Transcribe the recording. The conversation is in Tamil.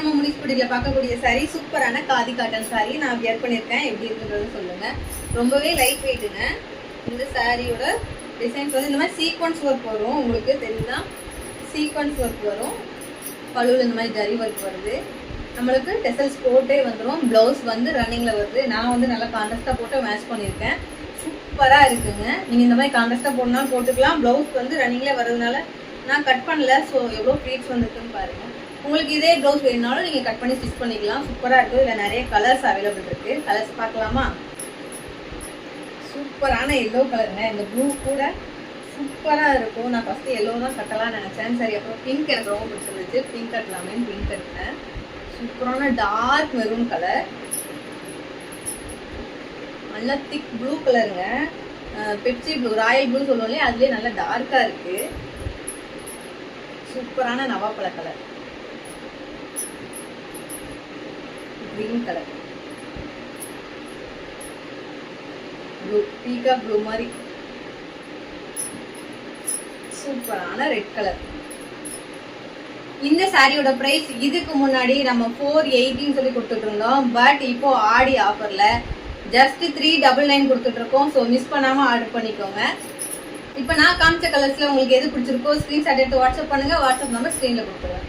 நம்ம முனிஸ்புடியில் பார்க்கக்கூடிய சாரீ சூப்பரான காதி காட்டன் சாரீ நான் வியர் பண்ணியிருக்கேன். எப்படி இருக்குன்றது சொல்லுங்கள். ரொம்பவே லைட் வெயிட்டுங்க. இந்த சாரியோட டிசைன்ஸ் வந்து இந்த மாதிரி சீக்வன்ஸ் ஒர்க் வரும். உங்களுக்கு தெரியுதா? சீக்வன்ஸ் ஒர்க் வரும். பழுவில் இந்த மாதிரி ஜரி ஒர்க் வருது. நம்மளுக்கு டெசல்ஸ் போட்டே வந்துடும். ப்ளவுஸ் வந்து ரன்னிங்கில் வருது. நான் வந்து நல்லா கான்ட்ராஸ்ட்டாக போட்டு மேட்ச் பண்ணியிருக்கேன். சூப்பராக இருக்குங்க. நீங்கள் இந்த மாதிரி கான்ட்ராஸ்ட்டாக போடனாலும் போட்டுக்கலாம். ப்ளவுஸ் வந்து ரன்னிங்கில் வர்றதுனால நான் கட் பண்ணல. ஸோ எவ்வளோ ப்ளீட்ஸ் வந்துருக்குன்னு பாருங்கள். உங்களுக்கு இதே ப்ளவுஸ் வேணுனாலும் நீங்கள் கட் பண்ணி ஸ்டிச் பண்ணிக்கலாம். சூப்பராக இருக்குது. இதில் நிறைய கலர்ஸ் அவைலபிள் இருக்குது. கலர்ஸ் பார்க்கலாமா? சூப்பரான எல்லோ கலருங்க. இந்த ப்ளூ கூட சூப்பராக இருக்கும். நான் ஃபஸ்ட்டு எல்லோ தான் கட்டலாம்னு நினச்சேன். சரி, அப்புறம் பிங்க் எனக்கு ரொம்ப பிடிச்சிருந்துச்சு. பிங்க் கட்டலாமேன்னு பிங்க் கட்டினேன். சூப்பரான டார்க் மெரூன் கலர். நல்லா திக் ப்ளூ கலருங்க. பெப்சி ப்ளூ, ராயல் ப்ளூ சொல்லுவோம் இல்லையா, அதுலேயே நல்லா டார்க்காக இருக்குது. சூப்பரான நவாப்பழ கலர். Green colour. ப்ளூ, பீகா ப்ளூ மாதிரி. சூப்பரான ரெட் கலர். இந்த சாரியோட பிரைஸ் இதுக்கு முன்னாடி நம்ம 480 சொல்லி கொடுத்துட்டு இருந்தோம். பட் இப்போ ஆடி ஆஃபர்ல ஜஸ்ட் 399 கொடுத்துட்டு இருக்கோம். ஸோ மிஸ் பண்ணாம ஆர்டர் பண்ணிக்கோங்க. இப்போ நான் காமிச்ச கலர்ஸ்ல உங்களுக்கு எது பிடிச்சிருக்கோ ஸ்கிரீன்ஷாட் எடுத்து வாட்ஸ்அப் பண்ணுங்க. வாட்ஸ்அப் நம்பர் ஸ்க்ரீன்ல கொடுத்துருவேன்.